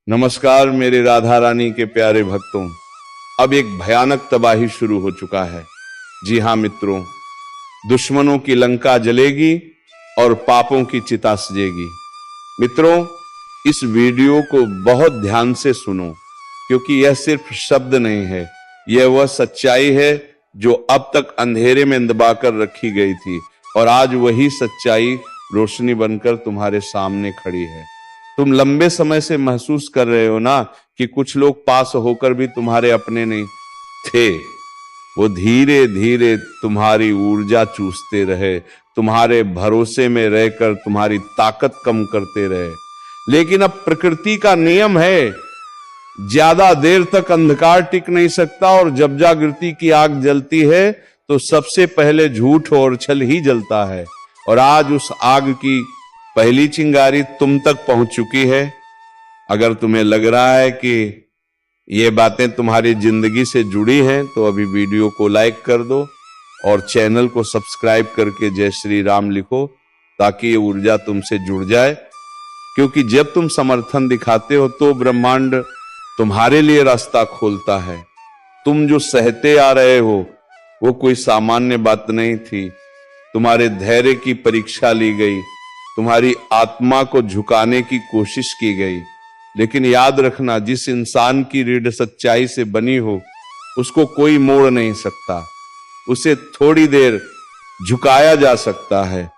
नमस्कार मेरे राधा रानी के प्यारे भक्तों। अब एक भयानक तबाही शुरू हो चुका है। जी हाँ मित्रों, दुश्मनों की लंका जलेगी और पापों की चिता सजेगी। मित्रों, इस वीडियो को बहुत ध्यान से सुनो, क्योंकि यह सिर्फ शब्द नहीं है, यह वह सच्चाई है जो अब तक अंधेरे में दबाकर रखी गई थी और आज वही सच्चाई रोशनी बनकर तुम्हारे सामने खड़ी है। तुम लंबे समय से महसूस कर रहे हो ना कि कुछ लोग पास होकर भी तुम्हारे अपने नहीं थे। वो धीरे धीरे तुम्हारी ऊर्जा चूसते रहे, तुम्हारे भरोसे में रहकर तुम्हारी ताकत कम करते रहे। लेकिन अब प्रकृति का नियम है, ज्यादा देर तक अंधकार टिक नहीं सकता और जब जागृति की आग जलती है तो सबसे पहले झूठ और छल ही जलता है। और आज उस आग की पहली चिंगारी तुम तक पहुंच चुकी है। अगर तुम्हें लग रहा है कि ये बातें तुम्हारी जिंदगी से जुड़ी हैं तो अभी वीडियो को लाइक कर दो और चैनल को सब्सक्राइब करके जय श्री राम लिखो, ताकि ये ऊर्जा तुमसे जुड़ जाए। क्योंकि जब तुम समर्थन दिखाते हो तो ब्रह्मांड तुम्हारे लिए रास्ता खोलता है। तुम जो सहते आ रहे हो वो कोई सामान्य बात नहीं थी। तुम्हारे धैर्य की परीक्षा ली गई, तुम्हारी आत्मा को झुकाने की कोशिश की गई। लेकिन याद रखना, जिस इंसान की रीढ़ सच्चाई से बनी हो उसको कोई मोड़ नहीं सकता। उसे थोड़ी देर झुकाया जा सकता है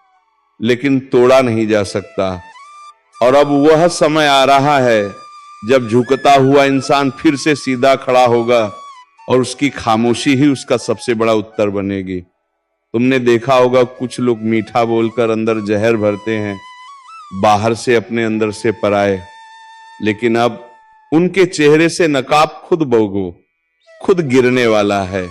लेकिन तोड़ा नहीं जा सकता। और अब वह समय आ रहा है जब झुकता हुआ इंसान फिर से सीधा खड़ा होगा और उसकी खामोशी ही उसका सबसे बड़ा उत्तर बनेगी। तुमने देखा होगा, कुछ लोग मीठा बोलकर अंदर जहर भरते हैं, बाहर से अपने अंदर से पराए। लेकिन अब उनके चेहरे से नकाब खुद भोगो, खुद गिरने वाला है,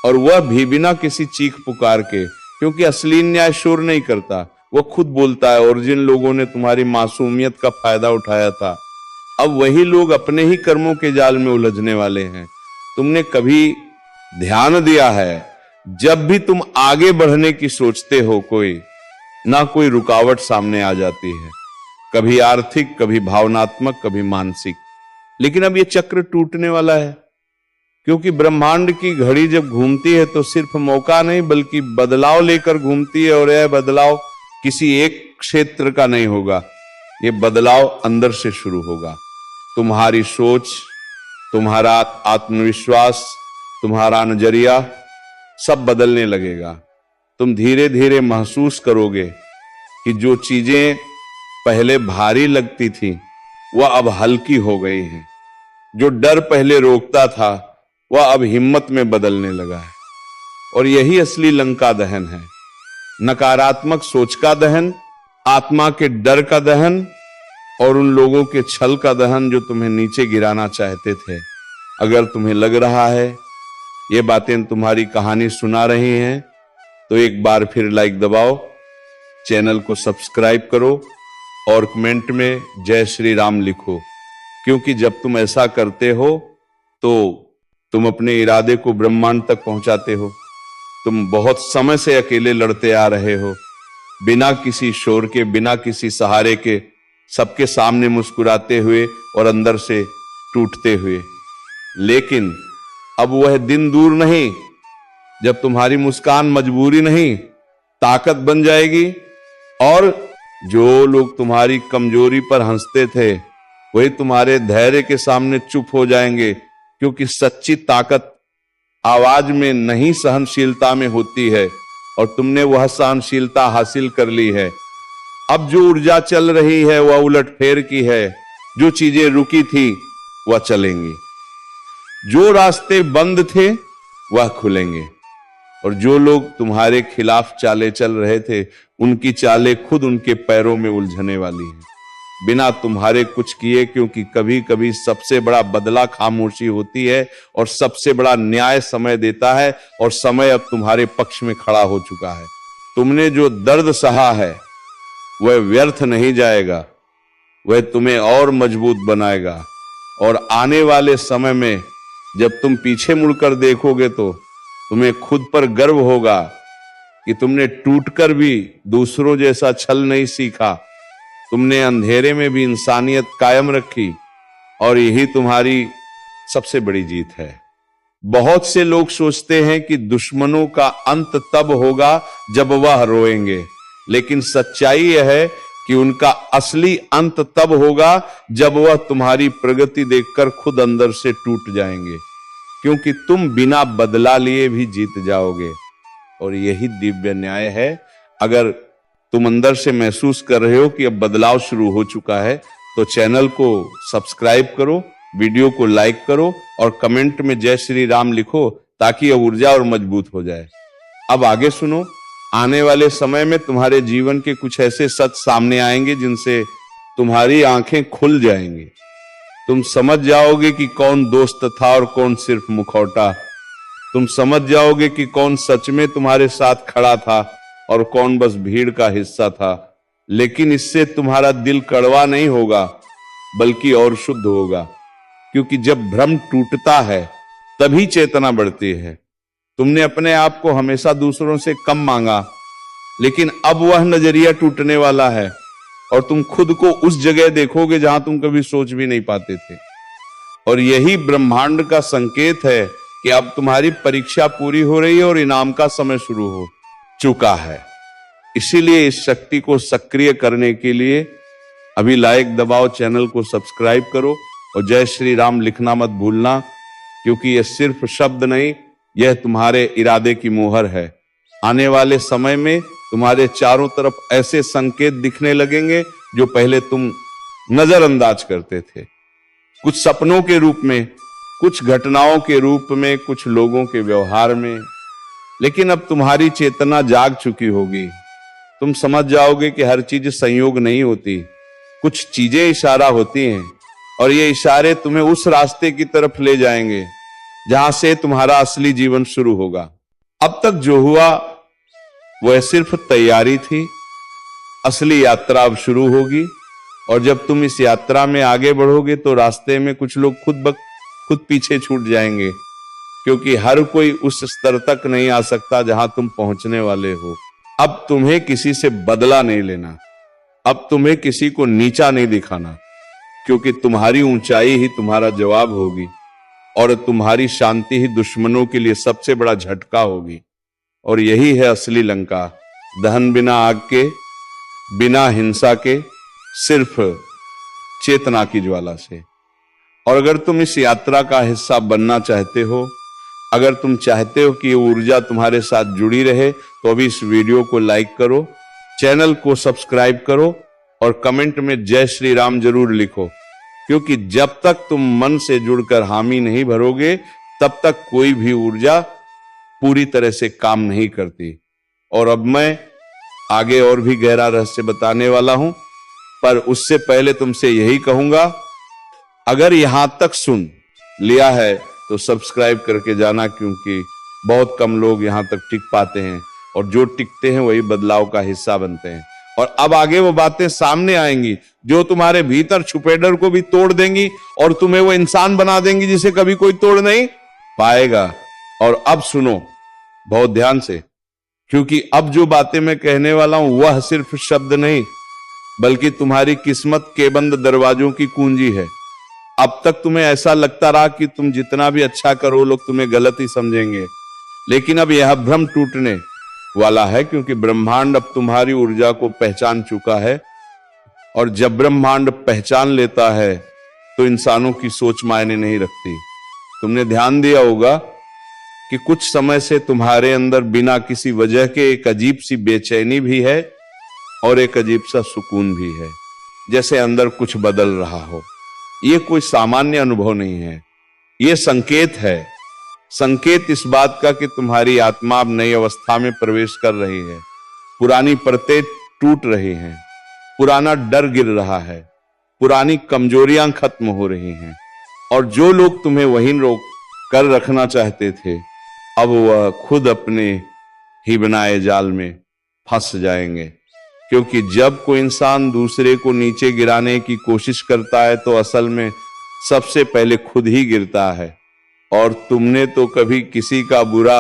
और वह भी बिना किसी चीख पुकार के। क्योंकि असली न्याय शोर नहीं करता, वह खुद बोलता है। और जिन लोगों ने तुम्हारी मासूमियत का फायदा उठाया था, अब वही लोग अपने ही कर्मों के जाल में उलझने वाले हैं। तुमने कभी ध्यान दिया है, जब भी तुम आगे बढ़ने की सोचते हो कोई रुकावट सामने आ जाती है, कभी आर्थिक, कभी भावनात्मक, कभी मानसिक। लेकिन अब यह चक्र टूटने वाला है, क्योंकि ब्रह्मांड की घड़ी जब घूमती है तो सिर्फ मौका नहीं बल्कि बदलाव लेकर घूमती है। और यह बदलाव किसी एक क्षेत्र का नहीं होगा, यह बदलाव अंदर से शुरू होगा। तुम्हारी सोच, तुम्हारा आत्मविश्वास, तुम्हारा नजरिया सब बदलने लगेगा। तुम धीरे धीरे महसूस करोगे कि जो चीजें पहले भारी लगती थी वह अब हल्की हो गई हैं। जो डर पहले रोकता था वह अब हिम्मत में बदलने लगा है। और यही असली लंका दहन है। नकारात्मक सोच का दहन, आत्मा के डर का दहन और उन लोगों के छल का दहन जो तुम्हें नीचे गिराना चाहते थे। अगर तुम्हें लग रहा है ये बातें तुम्हारी कहानी सुना रही हैं तो एक बार फिर लाइक दबाओ, चैनल को सब्सक्राइब करो और कमेंट में जय श्री राम लिखो। क्योंकि जब तुम ऐसा करते हो तो तुम अपने इरादे को ब्रह्मांड तक पहुंचाते हो। तुम बहुत समय से अकेले लड़ते आ रहे हो, बिना किसी शोर के, बिना किसी सहारे के, सबके सामने मुस्कुराते हुए और अंदर से टूटते हुए। लेकिन अब वह दिन दूर नहीं जब तुम्हारी मुस्कान मजबूरी नहीं, ताकत बन जाएगी। और जो लोग तुम्हारी कमजोरी पर हंसते थे वही तुम्हारे धैर्य के सामने चुप हो जाएंगे। क्योंकि सच्ची ताकत आवाज में नहीं, सहनशीलता में होती है। और तुमने वह सहनशीलता हासिल कर ली है। अब जो ऊर्जा चल रही है वह उलटफेर की है। जो चीजें रुकी थी वह चलेंगी, जो रास्ते बंद थे वह खुलेंगे। और जो लोग तुम्हारे खिलाफ चालें चल रहे थे उनकी चालें खुद उनके पैरों में उलझने वाली हैं, बिना तुम्हारे कुछ किए। क्योंकि कभी कभी सबसे बड़ा बदला खामोशी होती है और सबसे बड़ा न्याय समय देता है। और समय अब तुम्हारे पक्ष में खड़ा हो चुका है। तुमने जो दर्द सहा है वह व्यर्थ नहीं जाएगा, वह तुम्हें और मजबूत बनाएगा। और आने वाले समय में जब तुम पीछे मुड़कर देखोगे तो तुम्हें खुद पर गर्व होगा कि तुमने टूटकर भी दूसरों जैसा छल नहीं सीखा। तुमने अंधेरे में भी इंसानियत कायम रखी। और यही तुम्हारी सबसे बड़ी जीत है। बहुत से लोग सोचते हैं कि दुश्मनों का अंत तब होगा जब वह रोएंगे, लेकिन सच्चाई यह है कि उनका असली अंत तब होगा जब वह तुम्हारी प्रगति देखकर खुद अंदर से टूट जाएंगे, क्योंकि तुम बिना बदला लिए भी जीत जाओगे। और यही दिव्य न्याय है। अगर तुम अंदर से महसूस कर रहे हो कि अब बदलाव शुरू हो चुका है, तो चैनल को सब्सक्राइब करो, वीडियो को लाइक करो और कमेंट में जय श्री राम लिखो, ताकि यह ऊर्जा और मजबूत हो जाए। अब आगे सुनो। आने वाले समय में तुम्हारे जीवन के कुछ ऐसे सच सामने आएंगे जिनसे तुम्हारी आंखें खुल जाएंगी। तुम समझ जाओगे कि कौन दोस्त था और कौन सिर्फ मुखौटा। तुम समझ जाओगे कि कौन सच में तुम्हारे साथ खड़ा था और कौन बस भीड़ का हिस्सा था। लेकिन इससे तुम्हारा दिल कड़वा नहीं होगा, बल्कि और शुद्ध होगा, क्योंकि जब भ्रम टूटता है तभी चेतना बढ़ती है। तुमने अपने आप को हमेशा दूसरों से कम मांगा, लेकिन अब वह नजरिया टूटने वाला है और तुम खुद को उस जगह देखोगे जहां तुम कभी सोच भी नहीं पाते थे। और यही ब्रह्मांड का संकेत है कि अब तुम्हारी परीक्षा पूरी हो रही है और इनाम का समय शुरू हो चुका है। इसीलिए इस शक्ति को सक्रिय करने के लिए अभी लाइक दबाओ, चैनल को सब्सक्राइब करो और जय श्री राम लिखना मत भूलना, क्योंकि यह सिर्फ शब्द नहीं, यह तुम्हारे इरादे की मोहर है। आने वाले समय में तुम्हारे चारों तरफ ऐसे संकेत दिखने लगेंगे जो पहले तुम नजरअंदाज करते थे, कुछ सपनों के रूप में, कुछ घटनाओं के रूप में, कुछ लोगों के व्यवहार में। लेकिन अब तुम्हारी चेतना जाग चुकी होगी। तुम समझ जाओगे कि हर चीज संयोग नहीं होती, कुछ चीजें इशारा होती हैं और ये इशारे तुम्हें उस रास्ते की तरफ ले जाएंगे जहां से तुम्हारा असली जीवन शुरू होगा। अब तक जो हुआ वह सिर्फ तैयारी थी, असली यात्रा अब शुरू होगी। और जब तुम इस यात्रा में आगे बढ़ोगे तो रास्ते में कुछ लोग खुद पीछे छूट जाएंगे, क्योंकि हर कोई उस स्तर तक नहीं आ सकता जहां तुम पहुंचने वाले हो। अब तुम्हें किसी से बदला नहीं लेना, अब तुम्हें किसी को नीचा नहीं दिखाना, क्योंकि तुम्हारी ऊंचाई ही तुम्हारा जवाब होगी और तुम्हारी शांति ही दुश्मनों के लिए सबसे बड़ा झटका होगी। और यही है असली लंका, दहन बिना आग के, बिना हिंसा के, सिर्फ चेतना की ज्वाला से। और अगर तुम इस यात्रा का हिस्सा बनना चाहते हो, अगर तुम चाहते हो कि ये ऊर्जा तुम्हारे साथ जुड़ी रहे, तो अभी इस वीडियो को लाइक करो, चैनल को सब्सक्राइब करो और कमेंट में जय श्री राम जरूर लिखो, क्योंकि जब तक तुम मन से जुड़कर हामी नहीं भरोगे, तब तक कोई भी ऊर्जा पूरी तरह से काम नहीं करती। और अब मैं आगे और भी गहरा रहस्य बताने वाला हूं, पर उससे पहले तुमसे यही कहूंगा, अगर यहां तक सुन लिया है तो सब्सक्राइब करके जाना, क्योंकि बहुत कम लोग यहां तक टिक पाते हैं और जो टिकते हैं वही बदलाव का हिस्सा बनते हैं। और अब आगे वो बातें सामने आएंगी जो तुम्हारे भीतर छुपे डर को भी तोड़ देंगी और तुम्हें वो इंसान बना देंगी जिसे कभी कोई तोड़ नहीं पाएगा। और अब सुनो बहुत ध्यान से, क्योंकि अब जो बातें मैं कहने वाला हूं वह सिर्फ शब्द नहीं, बल्कि तुम्हारी किस्मत के बंद दरवाजों की कुंजी है। अब तक तुम्हें ऐसा लगता रहा कि तुम जितना भी अच्छा करो लोग तुम्हें गलत ही समझेंगे, लेकिन अब यह भ्रम टूटने वाला है, क्योंकि ब्रह्मांड अब तुम्हारी ऊर्जा को पहचान चुका है। और जब ब्रह्मांड पहचान लेता है तो इंसानों की सोच मायने नहीं रखती। तुमने ध्यान दिया होगा कि कुछ समय से तुम्हारे अंदर बिना किसी वजह के एक अजीब सी बेचैनी भी है और एक अजीब सा सुकून भी है, जैसे अंदर कुछ बदल रहा हो। ये कोई सामान्य अनुभव नहीं है, ये संकेत है, संकेत इस बात का कि तुम्हारी आत्मा अब नई अवस्था में प्रवेश कर रही है। पुरानी परतें टूट रही हैं, पुराना डर गिर रहा है, पुरानी कमजोरियां खत्म हो रही हैं, और जो लोग तुम्हें वहीं रोक कर रखना चाहते थे, अब वह खुद अपने ही बनाए जाल में फंस जाएंगे। क्योंकि जब कोई इंसान दूसरे को नीचे गिराने की कोशिश करता है तो असल में सबसे पहले खुद ही गिरता है। और तुमने तो कभी किसी का बुरा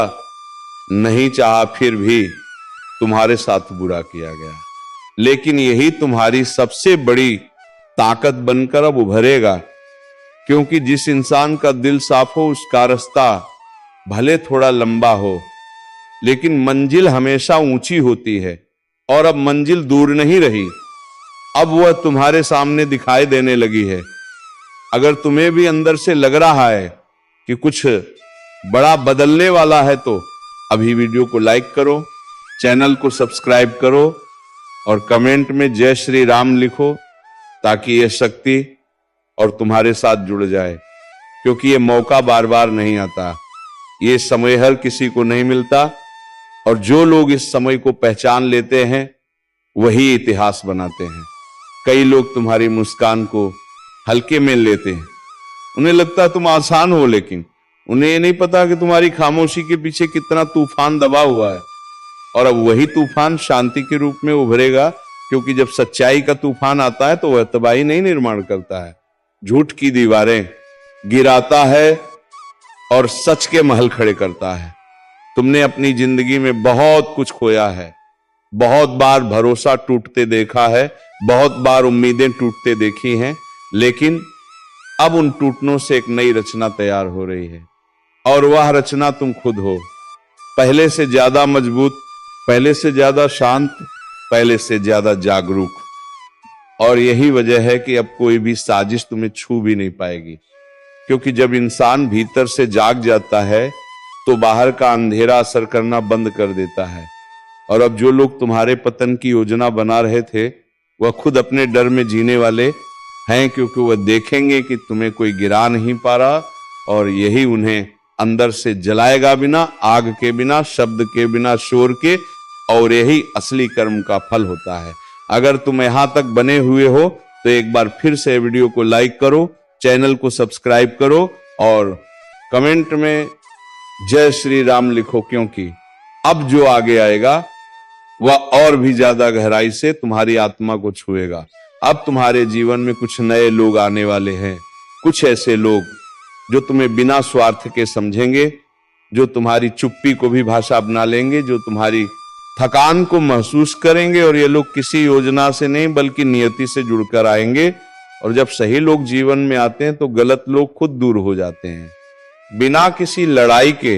नहीं चाहा, फिर भी तुम्हारे साथ बुरा किया गया। लेकिन यही तुम्हारी सबसे बड़ी ताकत बनकर अब उभरेगा, क्योंकि जिस इंसान का दिल साफ हो उसका रास्ता भले थोड़ा लंबा हो, लेकिन मंजिल हमेशा ऊंची होती है। और अब मंजिल दूर नहीं रही, अब वह तुम्हारे सामने दिखाई देने लगी है। अगर तुम्हें भी अंदर से लग रहा है कि कुछ बड़ा बदलने वाला है, तो अभी वीडियो को लाइक करो, चैनल को सब्सक्राइब करो और कमेंट में जय श्री राम लिखो, ताकि यह शक्ति और तुम्हारे साथ जुड़ जाए। क्योंकि यह मौका बार बार नहीं आता, ये समय हर किसी को नहीं मिलता, और जो लोग इस समय को पहचान लेते हैं वही इतिहास बनाते हैं। कई लोग तुम्हारी मुस्कान को हल्के में लेते हैं, उन्हें लगता है तुम आसान हो, लेकिन उन्हें ये नहीं पता कि तुम्हारी खामोशी के पीछे कितना तूफान दबा हुआ है। और अब वही तूफान शांति के रूप में उभरेगा, क्योंकि जब सच्चाई का तूफान आता है तो वह तबाही नहीं निर्माण करता है, झूठ की दीवारें गिराता है और सच के महल खड़े करता है। तुमने अपनी जिंदगी में बहुत कुछ खोया है, बहुत बार भरोसा टूटते देखा है, बहुत बार उम्मीदें टूटते देखी हैं, लेकिन अब उन टूटनों से एक नई रचना तैयार हो रही है। और वह रचना तुम खुद हो, पहले से ज्यादा मजबूत, पहले से ज्यादा शांत, पहले से ज्यादा जागरूक। और यही वजह है कि अब कोई भी साजिश तुम्हें छू भी नहीं पाएगी, क्योंकि जब इंसान भीतर से जाग जाता है तो बाहर का अंधेरा असर करना बंद कर देता है। और अब जो लोग तुम्हारे पतन की योजना बना रहे थे, वह खुद अपने डर में जीने वाले हैं, क्योंकि वह देखेंगे कि तुम्हें कोई गिरा नहीं पा रहा, और यही उन्हें अंदर से जलाएगा, बिना आग के, बिना शब्द के, बिना शोर के। और यही असली कर्म का फल होता है। अगर तुम यहां तक बने हुए हो तो एक बार फिर से वीडियो को लाइक करो, चैनल को सब्सक्राइब करो और कमेंट में जय श्री राम लिखो, क्योंकि अब जो आगे आएगा वह और भी ज्यादा गहराई से तुम्हारी आत्मा को छुएगा। अब तुम्हारे जीवन में कुछ नए लोग आने वाले हैं, कुछ ऐसे लोग जो तुम्हें बिना स्वार्थ के समझेंगे, जो तुम्हारी चुप्पी को भी भाषा बना लेंगे, जो तुम्हारी थकान को महसूस करेंगे। और ये लोग किसी योजना से नहीं बल्कि नियति से जुड़कर आएंगे। और जब सही लोग जीवन में आते हैं तो गलत लोग खुद दूर हो जाते हैं। बिना किसी लड़ाई के,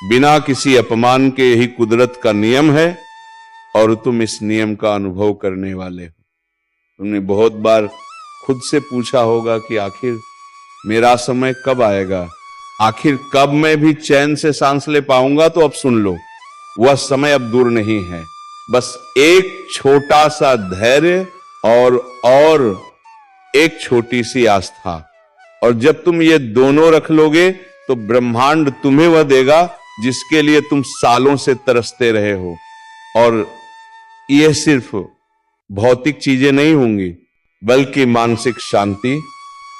बिना किसी अपमान के, यही कुदरत का नियम है, और तुम इस नियम का अनुभव करने वाले हो। तुमने बहुत बार खुद से पूछा होगा कि आखिर मेरा समय कब आएगा, आखिर कब मैं भी चैन से सांस ले पाऊंगा। तो अब सुन लो, वह समय अब दूर नहीं है। बस एक छोटा सा धैर्य और एक छोटी सी आस्था, और जब तुम ये दोनों रख लोगे तो ब्रह्मांड तुम्हें वह देगा जिसके लिए तुम सालों से तरसते रहे हो। और यह सिर्फ भौतिक चीजें नहीं होंगी, बल्कि मानसिक शांति,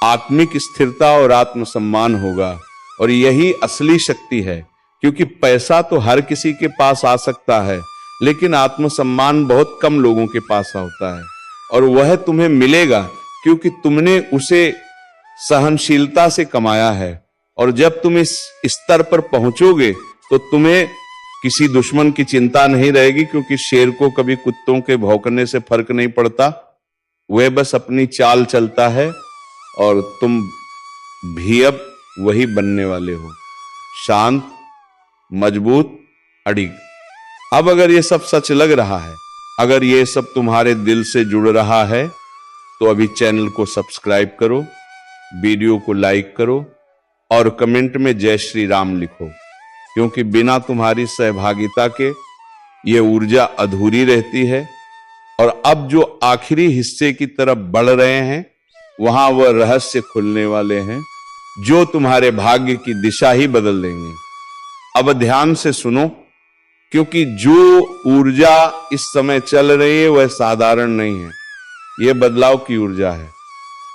आत्मिक स्थिरता और आत्मसम्मान होगा। और यही असली शक्ति है, क्योंकि पैसा तो हर किसी के पास आ सकता है, लेकिन आत्मसम्मान बहुत कम लोगों के पास होता है। और वह तुम्हें मिलेगा क्योंकि तुमने उसे सहनशीलता से कमाया है। और जब तुम इस स्तर पर पहुंचोगे तो तुम्हें किसी दुश्मन की चिंता नहीं रहेगी, क्योंकि शेर को कभी कुत्तों के भौंकने से फर्क नहीं पड़ता, वह बस अपनी चाल चलता है। और तुम भी अब वही बनने वाले हो, शांत, मजबूत, अडिग। अब अगर ये सब सच लग रहा है, अगर ये सब तुम्हारे दिल से जुड़ रहा है, तो अभी चैनल को सब्सक्राइब करो, वीडियो को लाइक करो और कमेंट में जय श्री राम लिखो, क्योंकि बिना तुम्हारी सहभागिता के ये ऊर्जा अधूरी रहती है। और अब जो आखिरी हिस्से की तरफ बढ़ रहे हैं, वहां वह रहस्य खुलने वाले हैं जो तुम्हारे भाग्य की दिशा ही बदल देंगे। अब ध्यान से सुनो, क्योंकि जो ऊर्जा इस समय चल रही है वह साधारण नहीं है, यह बदलाव की ऊर्जा है।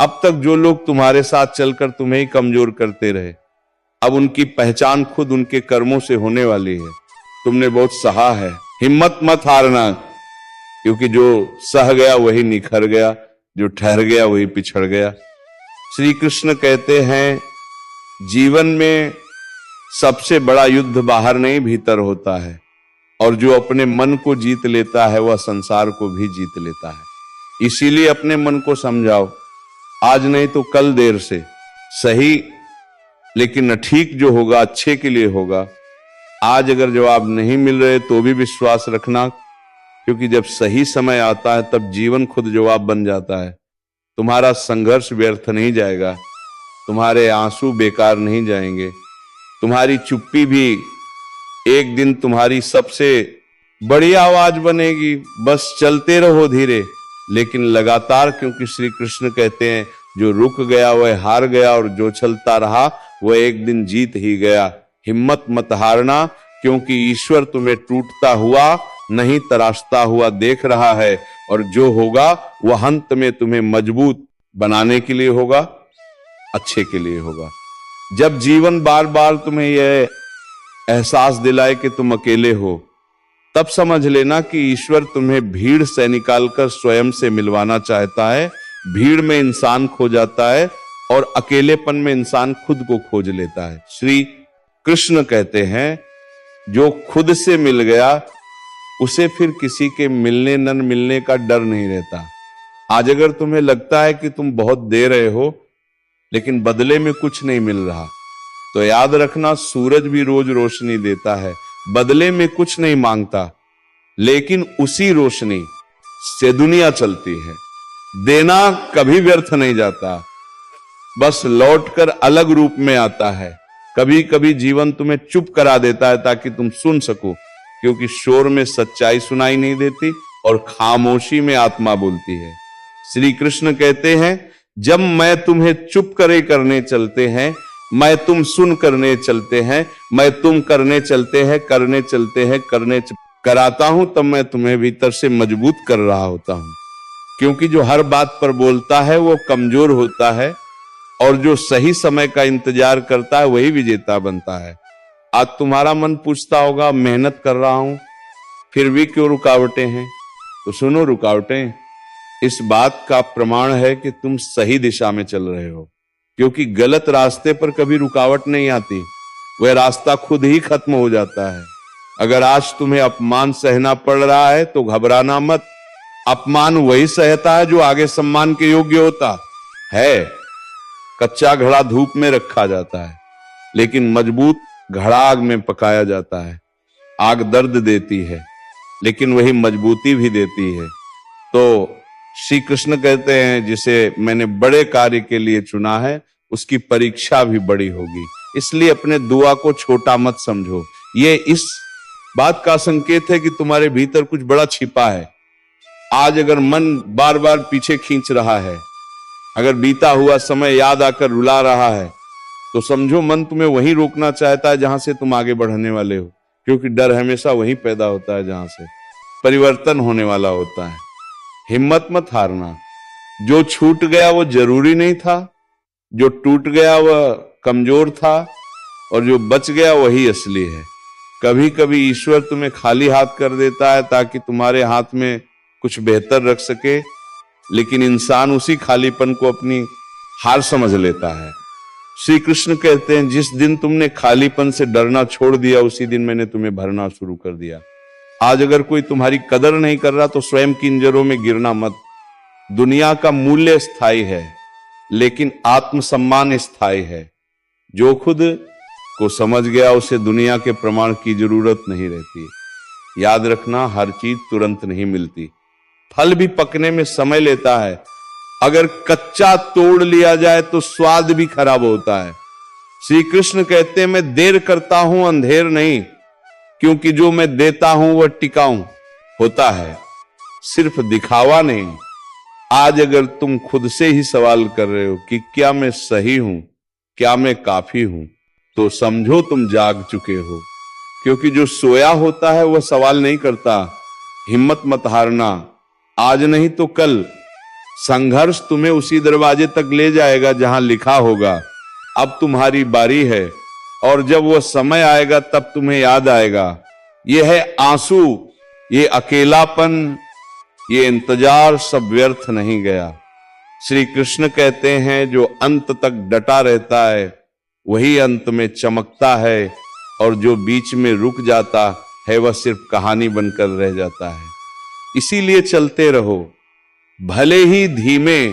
अब तक जो लोग तुम्हारे साथ चलकर तुम्हें ही कमजोर करते रहे, अब उनकी पहचान खुद उनके कर्मों से होने वाली है। तुमने बहुत सहा है, हिम्मत मत हारना, क्योंकि जो सह गया वही निखर गया, जो ठहर गया वही पिछड़ गया। श्री कृष्ण कहते हैं, जीवन में सबसे बड़ा युद्ध बाहर नहीं भीतर होता है, और जो अपने मन को जीत लेता है वह संसार को भी जीत लेता है। इसीलिए अपने मन को समझाओ, आज नहीं तो कल देर से, सही लेकिन ठीक जो होगा अच्छे के लिए होगा। आज अगर जवाब नहीं मिल रहे तो भी विश्वास रखना, क्योंकि जब सही समय आता है तब जीवन खुद जवाब बन जाता है। तुम्हारा संघर्ष व्यर्थ नहीं जाएगा, तुम्हारे आंसू बेकार नहीं जाएंगे, तुम्हारी चुप्पी भी एक दिन तुम्हारी सबसे बड़ी आवाज बनेगी। बस चलते रहो धीरे लेकिन लगातार, क्योंकि श्री कृष्ण कहते हैं जो रुक गया वह हार गया और जो चलता रहा वह एक दिन जीत ही गया। हिम्मत मत हारना, क्योंकि ईश्वर तुम्हें टूटता हुआ नहीं तराशता हुआ देख रहा है, और जो होगा वह अंत में तुम्हें मजबूत बनाने के लिए होगा, अच्छे के लिए होगा। जब जीवन बार बार तुम्हें यह एहसास दिलाए कि तुम अकेले हो, तब समझ लेना कि ईश्वर तुम्हें भीड़ से निकालकर स्वयं से मिलवाना चाहता है। भीड़ में इंसान खो जाता है और अकेलेपन में इंसान खुद को खोज लेता है। श्री कृष्ण कहते हैं जो खुद से मिल गया उसे फिर किसी के मिलने न मिलने का डर नहीं रहता। आज अगर तुम्हें लगता है कि तुम बहुत दे रहे हो लेकिन बदले में कुछ नहीं मिल रहा, तो याद रखना सूरज भी रोज रोशनी देता है, बदले में कुछ नहीं मांगता, लेकिन उसी रोशनी से दुनिया चलती है। देना कभी व्यर्थ नहीं जाता, बस लौटकर अलग रूप में आता है। कभी कभी जीवन तुम्हें चुप करा देता है ताकि तुम सुन सको, क्योंकि शोर में सच्चाई सुनाई नहीं देती और खामोशी में आत्मा बोलती है। श्री कृष्ण कहते हैं जब मैं तुम्हें चुप करे करने चलते हैं, मैं तुम सुन करने चलते हैं, मैं तुम करने चलते हैं, करने चलते हैं, कराता हूं, तब मैं तुम्हें भीतर से मजबूत कर रहा होता हूं। क्योंकि जो हर बात पर बोलता है वो कमजोर होता है, और जो सही समय का इंतजार करता है वही विजेता बनता है। आज तुम्हारा मन पूछता होगा मेहनत कर रहा हूं फिर भी क्यों रुकावटें हैं, तो सुनो, रुकावटें इस बात का प्रमाण है कि तुम सही दिशा में चल रहे हो, क्योंकि गलत रास्ते पर कभी रुकावट नहीं आती, वह रास्ता खुद ही खत्म हो जाता है। अगर आज तुम्हें अपमान सहना पड़ रहा है तो घबराना मत, अपमान वही सहता है जो आगे सम्मान के योग्य होता है। कच्चा घड़ा धूप में रखा जाता है, लेकिन मजबूत घड़ा आग में पकाया जाता है। आग दर्द देती है लेकिन वही मजबूती भी देती है। तो श्री कृष्ण कहते हैं जिसे मैंने बड़े कार्य के लिए चुना है उसकी परीक्षा भी बड़ी होगी, इसलिए अपने दुआ को छोटा मत समझो। ये इस बात का संकेत है कि तुम्हारे भीतर कुछ बड़ा छिपा है। आज अगर मन बार बार पीछे खींच रहा है, अगर बीता हुआ समय याद आकर रुला रहा है, तो समझो मन तुम्हें वहीं रोकना चाहता है जहां से तुम आगे बढ़ने वाले हो, क्योंकि डर हमेशा वहीं पैदा होता है जहां से परिवर्तन होने वाला होता है। हिम्मत मत हारना, जो छूट गया वो जरूरी नहीं था, जो टूट गया वह कमजोर था, और जो बच गया वही असली है। कभी कभी ईश्वर तुम्हें खाली हाथ कर देता है ताकि तुम्हारे हाथ में कुछ बेहतर रख सके, लेकिन इंसान उसी खालीपन को अपनी हार समझ लेता है। श्री कृष्ण कहते हैं जिस दिन तुमने खालीपन से डरना छोड़ दिया उसी दिन मैंने तुम्हें भरना शुरू कर दिया। आज अगर कोई तुम्हारी कदर नहीं कर रहा तो स्वयं की इंजरों में गिरना मत। दुनिया का मूल्य स्थायी है लेकिन आत्मसम्मान स्थायी है। जो खुद को समझ गया उसे दुनिया के प्रमाण की जरूरत नहीं रहती। याद रखना हर चीज तुरंत नहीं मिलती, फल भी पकने में समय लेता है। अगर कच्चा तोड़ लिया जाए तो स्वाद भी खराब होता है। श्री कृष्ण कहते हैं मैं देर करता हूं अंधेर नहीं, क्योंकि जो मैं देता हूं वह टिकाऊ होता है, सिर्फ दिखावा नहीं। आज अगर तुम खुद से ही सवाल कर रहे हो कि क्या मैं सही हूं, क्या मैं काफी हूं, तो समझो तुम जाग चुके हो, क्योंकि जो सोया होता है वह सवाल नहीं करता। हिम्मत मत हारना, आज नहीं तो कल संघर्ष तुम्हें उसी दरवाजे तक ले जाएगा जहां लिखा होगा अब तुम्हारी बारी है, और जब वह समय आएगा तब तुम्हें याद आएगा यह है आंसू, ये अकेलापन, ये इंतजार सब व्यर्थ नहीं गया। श्री कृष्ण कहते हैं जो अंत तक डटा रहता है वही अंत में चमकता है, और जो बीच में रुक जाता है वह सिर्फ कहानी बनकर रह जाता है। इसीलिए चलते रहो, भले ही धीमे,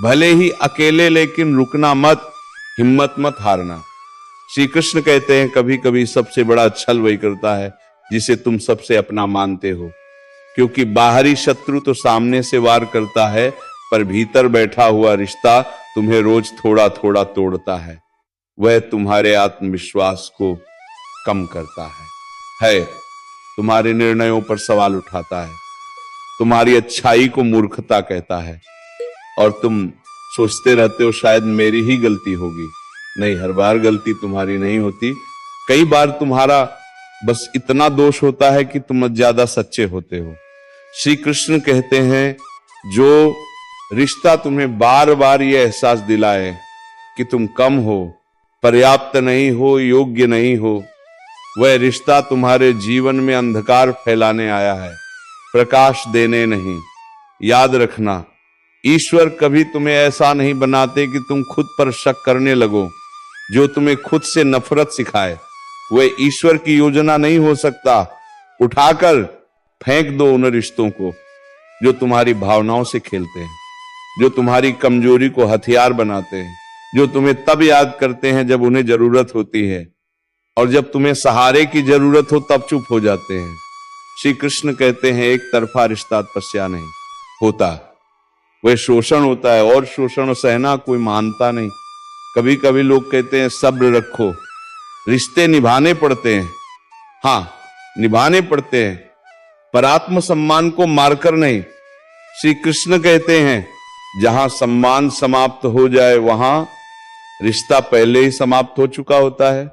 भले ही अकेले, लेकिन रुकना मत। हिम्मत मत हारना। श्री कृष्ण कहते हैं कभी कभी सबसे बड़ा छल वही करता है जिसे तुम सबसे अपना मानते हो, क्योंकि बाहरी शत्रु तो सामने से वार करता है, पर भीतर बैठा हुआ रिश्ता तुम्हें रोज थोड़ा थोड़ा तोड़ता है। वह तुम्हारे आत्मविश्वास को कम करता है, तुम्हारे निर्णयों पर सवाल उठाता है, तुम्हारी अच्छाई को मूर्खता कहता है, और तुम सोचते रहते हो शायद मेरी ही गलती होगी। नहीं, हर बार गलती तुम्हारी नहीं होती। कई बार तुम्हारा बस इतना दोष होता है कि तुम ज्यादा सच्चे होते हो। श्री कृष्ण कहते हैं जो रिश्ता तुम्हें बार बार यह एहसास दिलाए कि तुम कम हो, पर्याप्त नहीं हो, योग्य नहीं हो, वह रिश्ता तुम्हारे जीवन में अंधकार फैलाने आया है, प्रकाश देने नहीं। याद रखना, ईश्वर कभी तुम्हें ऐसा नहीं बनाते कि तुम खुद पर शक करने लगो। जो तुम्हें खुद से नफरत सिखाए वह ईश्वर की योजना नहीं हो सकता। उठाकर फेंक दो उन रिश्तों को जो तुम्हारी भावनाओं से खेलते हैं, जो तुम्हारी कमजोरी को हथियार बनाते हैं, जो तुम्हें तब याद करते हैं जब उन्हें जरूरत होती है, और जब तुम्हें सहारे की जरूरत हो तब चुप हो जाते हैं। श्री कृष्ण कहते हैं एक तरफा रिश्ता तपस्या नहीं होता, वह शोषण होता है, और शोषण सहना कोई मानता नहीं। कभी कभी लोग कहते हैं सब्र रखो, रिश्ते निभाने पड़ते हैं। हाँ, निभाने पड़ते हैं, पर आत्मसम्मान को मारकर नहीं। श्री कृष्ण कहते हैं जहां सम्मान समाप्त हो जाए वहां रिश्ता पहले ही समाप्त हो चुका होता है।